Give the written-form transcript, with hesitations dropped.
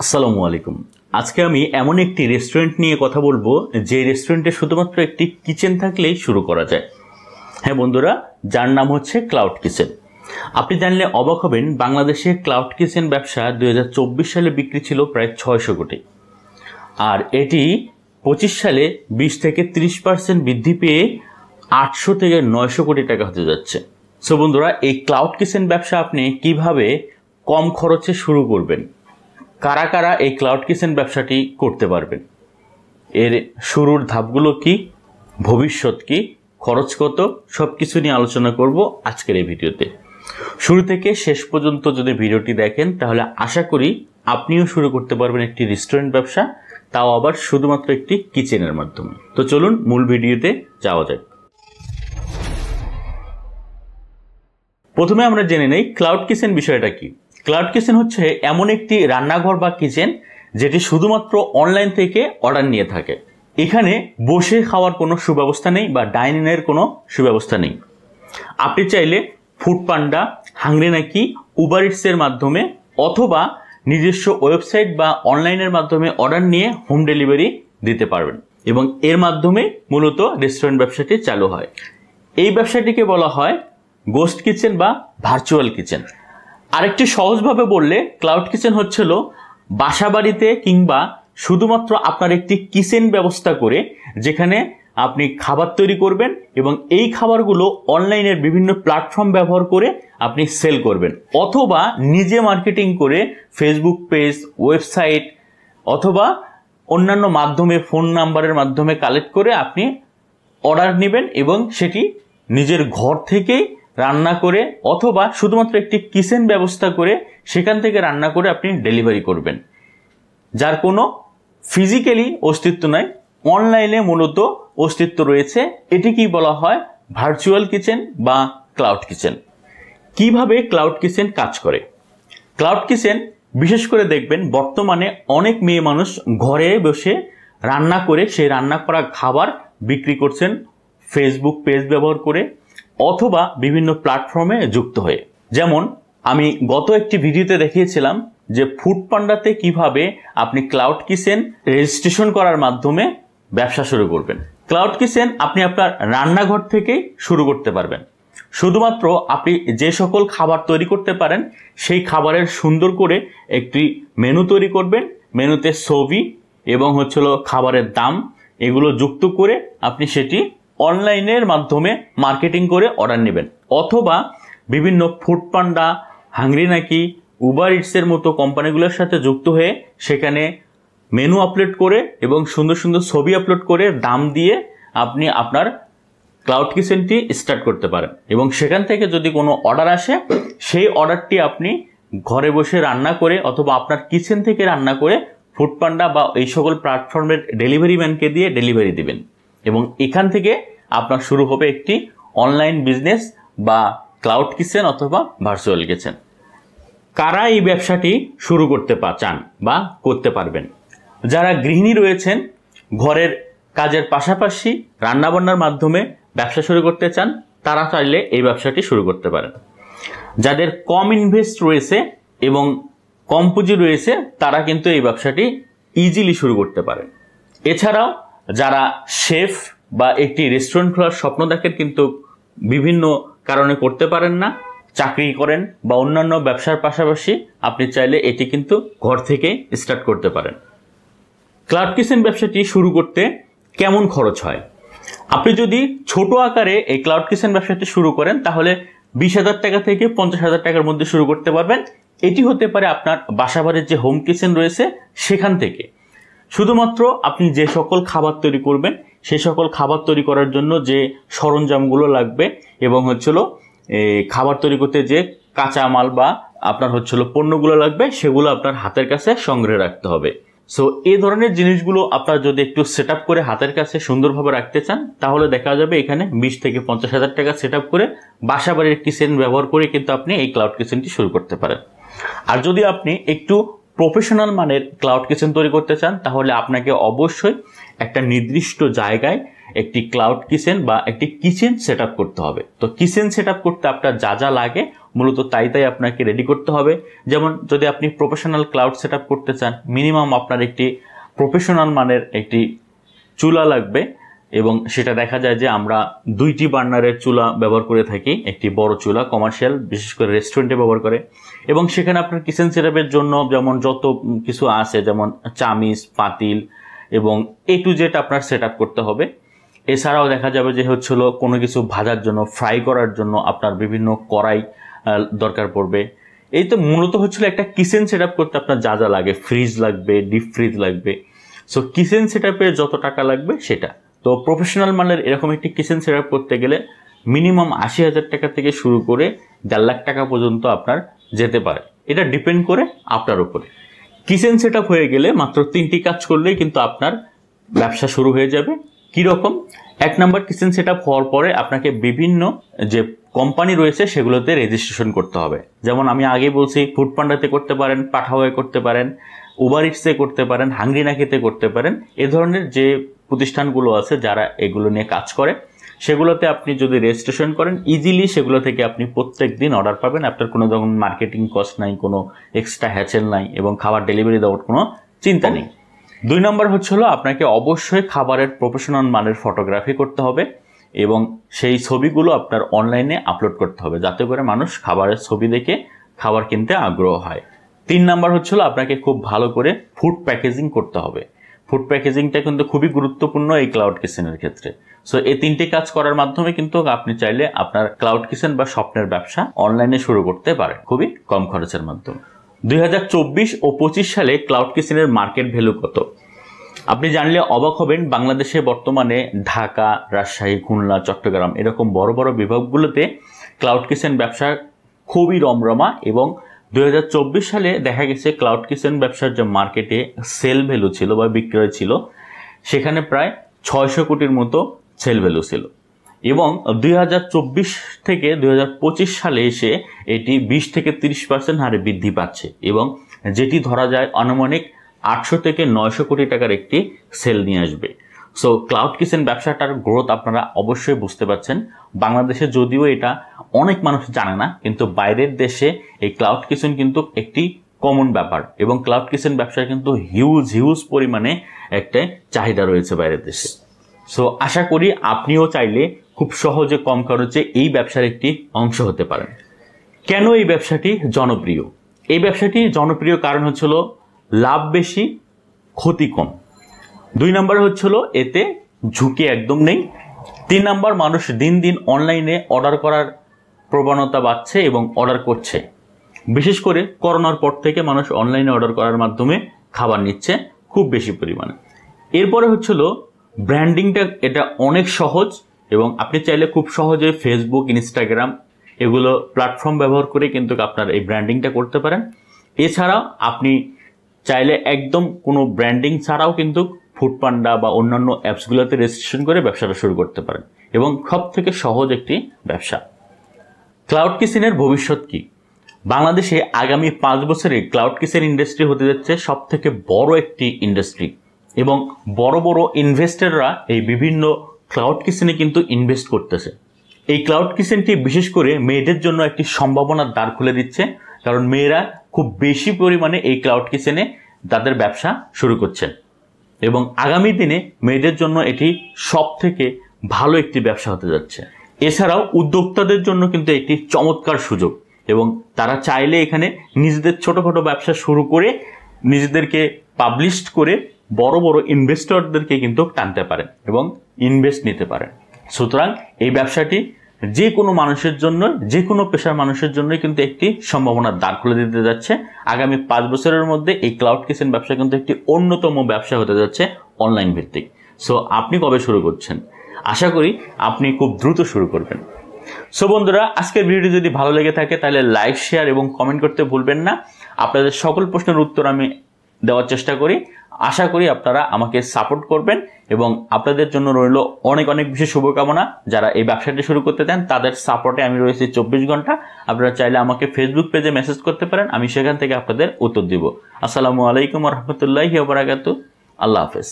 আসসালামু আলাইকুম। আজকে আমি এমন একটি রেস্টুরেন্ট নিয়ে কথা বলবো যে রেস্টুরেন্টে শুধুমাত্র একটি কিচেন থাকলেই শুরু করা যায়। হ্যাঁ বন্ধুরা, যার নাম হচ্ছে ক্লাউড কিচেন। আপনি জানলে অবাক হবেন, বাংলাদেশে ক্লাউড কিচেন ব্যবসা 2024 সালে বিক্রি ছিল প্রায় 600 কোটি, আর এটি 25 সালে 20 থেকে 30% বৃদ্ধি পেয়ে 800 থেকে 900 কোটি টাকা হতে যাচ্ছে। সো বন্ধুরা, এই ক্লাউড কিচেন ব্যবসা আপনি কিভাবে কম খরচে শুরু করবেন, কারা কারা এই ক্লাউড কিচেন ব্যবসাটি করতে পারবেন, এর শুরুর ধাপগুলো কি, ভবিষ্যৎ কি, খরচ কত, সব কিছু নিয়ে আলোচনা করব আজকের এই ভিডিওতে। শুরু থেকে শেষ পর্যন্ত যদি ভিডিওটি দেখেন তাহলে আশা করি আপনিও শুরু করতে পারবেন একটি রেস্টুরেন্ট ব্যবসা, তাও আবার শুধুমাত্র একটি কিচেনের মাধ্যমে। তো চলুন মূল ভিডিওতে যাওয়া যাক। প্রথমে আমরা জেনে নেই ক্লাউড কিচেন বিষয়টা কি। ক্লাউড কিচেন হচ্ছে এমন একটি রান্নাঘর বা কিচেন যেটি শুধুমাত্র অনলাইন থেকে অর্ডার নিয়ে থাকে। এখানে বসে খাওয়ার কোনো সুব্যবস্থা নেই বা ডাইনিংয়ের কোনো সুব্যবস্থা নেই। আপনি চাইলে ফুড পান্ডা, হাংরি নাকি, উবার ইটসের মাধ্যমে অথবা নিজস্ব ওয়েবসাইট বা অনলাইনের মাধ্যমে অর্ডার নিয়ে হোম ডেলিভারি দিতে পারবেন এবং এর মাধ্যমে মূলত রেস্টুরেন্ট ব্যবসাটি চালু হয়। এই ব্যবসাটিকে বলা হয় গোস্ট কিচেন বা ভার্চুয়াল কিচেন। আরেকটি সহজভাবে বললে ক্লাউড কিচেন হচ্ছিল বাসা বাড়িতে কিংবা শুধুমাত্র আপনার একটি কিচেন ব্যবস্থা করে যেখানে আপনি খাবার তৈরি করবেন এবং এই খাবারগুলো অনলাইনের বিভিন্ন প্ল্যাটফর্ম ব্যবহার করে আপনি সেল করবেন, অথবা নিজে মার্কেটিং করে ফেসবুক পেজ, ওয়েবসাইট অথবা অন্যান্য মাধ্যমে ফোন নাম্বারের মাধ্যমে কালেক্ট করে আপনি অর্ডার নেবেন এবং সেটি নিজের ঘর থেকেই রান্না করে অথবা শুধুমাত্র একটি কিচেন ব্যবস্থা করে সেখান থেকে রান্না করে আপনি ডেলিভারি করবেন, যার কোনো ফিজিক্যালি অস্তিত্ব নাই, অনলাইনে মূলত অস্তিত্ব রয়েছে। এটিকেই বলা হয় ভার্চুয়াল কিচেন বা ক্লাউড কিচেন। কিভাবে ক্লাউড কিচেন কাজ করে? ক্লাউড কিচেন বিশেষ করে দেখবেন বর্তমানে অনেক মেয়ে মানুষ ঘরে বসে রান্না করে সেই রান্না করা খাবার বিক্রি করছেন ফেসবুক পেজ ব্যবহার করে অথবা বিভিন্ন প্ল্যাটফর্মে যুক্ত হয়ে। যেমন আমি গত একটি ভিডিওতে দেখিয়েছিলাম যে ফুড পান্ডাতে কিভাবে আপনি ক্লাউড কিচেন রেজিস্ট্রেশন করার মাধ্যমে ব্যবসা শুরু করবেন। ক্লাউড কিচেন আপনি আপনার রান্নাঘর থেকে শুরু করতে পারবেন। শুধুমাত্র আপনি যে সকল খাবার তৈরি করতে পারেন সেই খাবারের সুন্দর করে একটি মেনু তৈরি করবেন, মেনুতে ছবি এবং খাবারের দাম এগুলো যুক্ত করে আপনি সেটি অনলাইনের মাধ্যমে মার্কেটিং করে অর্ডার নেবেন, অথবা বিভিন্ন ফুড পান্ডা, হাংরি নাকি, উবার ইটসের মতো কোম্পানিগুলোর সাথে যুক্ত হয়ে সেখানে মেনু আপলোড করে এবং সুন্দর সুন্দর ছবি আপলোড করে দাম দিয়ে আপনি আপনার ক্লাউড কিচেনটি স্টার্ট করতে পারেন এবং সেখান থেকে যদি কোনো অর্ডার আসে সেই অর্ডারটি আপনি ঘরে বসে রান্না করে অথবা আপনার কিচেন থেকে রান্না করে ফুড পান্ডা বা এই সকল প্ল্যাটফর্মের ডেলিভারি ম্যানকে দিয়ে ডেলিভারি দিবেন এবং এখান থেকে আপনার শুরু হবে একটি অনলাইন বিজনেস বা ক্লাউড কিচেন অথবা ভার্চুয়াল কিচেন। কারা এই ব্যবসাটি শুরু করতে চান বা করতে পারবেন? যারা গৃহিণী রয়েছেন, ঘরের কাজের পাশাপাশি রান্নাবান্নার মাধ্যমে ব্যবসা শুরু করতে চান, তারা চাইলে এই ব্যবসাটি শুরু করতে পারেন। যাদের কম ইনভেস্ট রয়েছে এবং কম পুঁজি রয়েছে তারা কিন্তু এই ব্যবসাটি ইজিলি শুরু করতে পারেন। এছাড়াও যারা শেফ বা একটি রেস্টুরেন্ট খোলার স্বপ্ন দেখেন কিন্তু বিভিন্ন কারণে করতে পারেন না, চাকরি করেন বা অন্যান্য ব্যবসার পাশাপাশি আপনি চাইলে এটি কিন্তু ঘর থেকে স্টার্ট করতে পারেন। ক্লাউড কিচেন ব্যবসাটি শুরু করতে কেমন খরচ হয়? আপনি যদি ছোট আকারে এই ক্লাউড কিচেন ব্যবসাটি শুরু করেন তাহলে 20,000 টাকা থেকে 50,000 টাকার মধ্যে শুরু করতে পারবেন। এটি হতে পারে আপনার বাসাবাড়ির যে হোম কিচেন রয়েছে সেখান থেকে। শুধুমাত্র আপনি যে সকল খাবার তৈরি করবেন সেই সকল খাবার তৈরি করার জন্য যে সরঞ্জামগুলো লাগবে এবং খাবার তৈরি করতে যে কাঁচামাল বা আপনার পণ্যগুলো লাগবে সেগুলো আপনার হাতের কাছে সংগ্রহে রাখতে হবে। সো এই ধরনের জিনিসগুলো আপনার যদি একটু সেট আপ করে হাতের কাছে সুন্দরভাবে রাখতে চান তাহলে দেখা যাবে এখানে 20 থেকে 50,000 টাকা সেট আপ করে বাসাবাড়ির কিচেন ব্যবহার করে কিন্তু আপনি এই ক্লাউড কিচেনটি শুরু করতে পারেন। আর যদি আপনি একটু প্রফেশনাল মানের ক্লাউড কিচেন তৈরি করতে চান তাহলে আপনাকে অবশ্যই একটা নির্দিষ্ট জায়গায় একটি ক্লাউড কিচেন বা একটি কিচেন সেট আপ করতে হবে। তো কিচেন সেট আপ করতে আপনার যা যা লাগে মূলত তাই আপনাকে রেডি করতে হবে। যেমন যদি আপনি প্রফেশনাল ক্লাউড সেট আপ করতে চান, মিনিমাম আপনার একটি প্রফেশনাল মানের একটি চুলা লাগবে, এবং সেটা দেখা যায় যে আমরা 2টি বার্নারের চুলা ব্যবহার করে থাকি। একটি বড় চুলা কমার্শিয়াল, বিশেষ করে রেস্টুরেন্টে ব্যবহার করে, এবং সেখানে আপনার কিচেন সেটআপের জন্য যেমন যত কিছু আছে, যেমন চামিচ, পাতিল এবং A to Z আপনার সেট আপ করতে হবে। এছাড়াও দেখা যাবে যে হচ্ছিল কোনো কিছু ভাজার জন্য, ফ্রাই করার জন্য আপনার বিভিন্ন কড়াই দরকার পড়বে। এই তো মূলত হচ্ছিল একটা কিচেন সেট আপ করতে আপনার যা যা লাগে, ফ্রিজ লাগবে, ডিপ ফ্রিজ লাগবে। সো কিচেন সেট আপে যত টাকা লাগবে সেটা। তো প্রফেশনাল মানের এরকম একটি কিচেন সেট আপ করতে গেলে মিনিমাম 80,000 টাকা থেকে শুরু করে 1.5 লাখ টাকা পর্যন্ত আপনার যেতে পারে। এটা ডিপেন্ড করে আপনার উপরে। কিচেন সেট আপ হয়ে গেলে মাত্র 3টি কাজ করলেই কিন্তু আপনার ব্যবসা শুরু হয়ে যাবে। কীরকম? 1 নম্বর, কিচেন সেট আপ হওয়ার পরে আপনাকে বিভিন্ন যে কোম্পানি রয়েছে সেগুলোতে রেজিস্ট্রেশন করতে হবে। যেমন আমি আগে বলছি, ফুড পান্ডাতে করতে পারেন, পাঠাওয়ে করতে পারেন, উবার ইটসে করতে পারেন, হাংরি নাকিতে করতে পারেন। এ ধরনের যে প্রতিষ্ঠানগুলো আছে যারা এগুলো নিয়ে কাজ করে, সেগুলোতে আপনি যদি রেজিস্ট্রেশন করেন, ইজিলি সেগুলো থেকে আপনি প্রত্যেক দিন অর্ডার পাবেন। আপনার কোনো ধরনের মার্কেটিং কস্ট নাই, কোনো এক্সট্রা হ্যাচেল নাই, এবং খাবার ডেলিভারি দেওয়ার কোনো চিন্তা নেই। 2 নম্বর হচ্ছিল আপনাকে অবশ্যই খাবারের প্রফেশনাল মানের ফটোগ্রাফি করতে হবে, এবং সেই ছবিগুলো আপনার অনলাইনে আপলোড করতে হবে, যাতে করে মানুষ খাবারের ছবি দেখে খাবার কিনতে আগ্রহ হয়। 3 নম্বর হচ্ছিল আপনাকে খুব ভালো করে ফুড প্যাকেজিং করতে হবে। ফুড প্যাকেজিংটা কিন্তু খুবই গুরুত্বপূর্ণ এই ক্লাউড কিচেনের ক্ষেত্রে। সো এই 3টি কাজ করার মাধ্যমে কিন্তু আপনি চাইলে আপনার ক্লাউড কিচেন বা স্বপ্নের ব্যবসা অনলাইনে শুরু করতে পারেন খুবই কম খরচের মাধ্যমে। 2024 ও 25 সালে ক্লাউড কিচেনের মার্কেট ভ্যালু কত? আপনি জানলে অবাক হবেন। বাংলাদেশে বর্তমানে ঢাকা, রাজশাহী, খুলনা, চট্টগ্রাম এরকম বড় বড় বিভাগগুলোতে ক্লাউড কিচেন ব্যবসা খুবই রমরমা, এবং 2024 সালে দেখা গেছে ক্লাউড কিচেন ব্যবসার যে মার্কেটে সেল ভ্যালু ছিল বা বিক্রয় ছিল, সেখানে প্রায় 600 কোটির মতো সেল ভ্যালু ছিল। এবং 2024 থেকে 2025 সালে এসে এটি 20 থেকে 30% হারে বৃদ্ধি পাচ্ছে, এবং যেটি ধরা যায় আনুমানিক 800 থেকে 900 কোটি টাকার একটি সেল নিয়ে আসবে। সো ক্লাউড কিচেন ব্যবসাটার গ্রোথ আপনারা অবশ্যই বুঝতে পারছেন। বাংলাদেশে যদিও এটা অনেক মানুষ জানে না, কিন্তু বাইরের দেশে এই ক্লাউড কিচেন কিন্তু একটি কমন ব্যাপার, এবং ক্লাউড কিচেন ব্যবসায় কিন্তু হিউজ পরিমাণে একটা চাহিদা রয়েছে বাইরের দেশে। সো আশা করি আপনিও চাইলে খুব সহজে কম খরচে এই ব্যবসার একটি অংশ হতে পারেন। কেন এই ব্যবসাটি জনপ্রিয়? এই ব্যবসাটি জনপ্রিয় কারণ হচ্ছিল লাভ বেশি, ক্ষতি কম। 2 নম্বর হচ্ছিল এতে ঝুঁকি একদম নেই। 3 নম্বর, মানুষ দিন দিন অনলাইনে অর্ডার করার প্রবণতা বাড়ছে এবং অর্ডার করছে। বিশেষ করে করোনার পর থেকে মানুষ অনলাইনে অর্ডার করার মাধ্যমে খাবার নিচ্ছে খুব বেশি পরিমাণে। এরপরে হচ্ছিল ব্র্যান্ডিংটা, এটা অনেক সহজ, এবং আপনি চাইলে খুব সহজে ফেসবুক, ইনস্টাগ্রাম এগুলো প্ল্যাটফর্ম ব্যবহার করে কিন্তু আপনার এই ব্র্যান্ডিংটা করতে পারেন। এছাড়াও আপনি চাইলে একদম কোনো ব্র্যান্ডিং ছাড়াও কিন্তু ফুড পান্ডা বা অন্যান্য অ্যাপসগুলোতে রেজিস্ট্রেশন করে ব্যবসাটা শুরু করতে পারেন, এবং সব থেকে সহজ একটি ব্যবসা। ক্লাউড কিচেনের ভবিষ্যৎ কি? বাংলাদেশে আগামী 5 বছরে ক্লাউড কিচেন ইন্ডাস্ট্রি হতে যাচ্ছে সব থেকে বড় একটি ইন্ডাস্ট্রি, এবং বড় বড় ইনভেস্টররা এই বিভিন্ন ক্লাউড কিচেনে কিন্তু ইনভেস্ট করতেছে। এই ক্লাউড কিচেনটি বিশেষ করে মেয়েদের জন্য একটি সম্ভাবনার দ্বার খুলে দিচ্ছে, কারণ মেয়েরা খুব বেশি পরিমাণে এই ক্লাউড কিচেনে তাদের ব্যবসা শুরু করছেন, এবং আগামী দিনে মেয়েদের জন্য এটি সব থেকে ভালো একটি ব্যবসা হতে যাচ্ছে। এছাড়াও উদ্যোক্তাদের জন্য কিন্তু একটি চমৎকার সুযোগ, এবং তারা চাইলে এখানে নিজেদের ছোটোখাটো ব্যবসা শুরু করে নিজেদেরকে পাবলিশ করে বড় বড় ইনভেস্টরদেরকে কিন্তু টানতে পারেন এবং ইনভেস্ট নিতে পারেন। সুতরাং এই ব্যবসাটি যে কোনো মানুষের জন্য, যে কোনো পেশার মানুষের জন্যই কিন্তু একটি সম্ভাবনার দ্বার খুলে দিতে যাচ্ছে। আগামী 5 বছরের মধ্যে এই ক্লাউড কিচেন ব্যবসা কিন্তু একটি অন্যতম ব্যবসা হতে যাচ্ছে অনলাইন ভিত্তিক। সো আপনি কবে শুরু করছেন? আশা করি আপনি খুব দ্রুত শুরু করবেন। সো বন্ধুরা, আজকের ভিডিওটি যদি ভালো লেগে থাকে তাহলে লাইক, শেয়ার এবং কমেন্ট করতে ভুলবেন না। আপনাদের সকল প্রশ্নের উত্তর আমি দেওয়ার চেষ্টা করি। আশা করি আপনারা আমাকে সাপোর্ট করবেন, এবং আপনাদের জন্য রইল অনেক অনেক বেশি শুভকামনা। যারা এই ব্যবসাটি শুরু করতে চান তাদের সাপোর্টে আমি রয়েছি 24 ঘন্টা। আপনারা চাইলে আমাকে ফেসবুক পেজে মেসেজ করতে পারেন, আমি সেখান থেকে আপনাদের উত্তর দিব। আসসালামু আলাইকুম ওয়া রাহমাতুল্লাহি ওয়া বারাকাতুহু। আল্লাহ হাফেজ।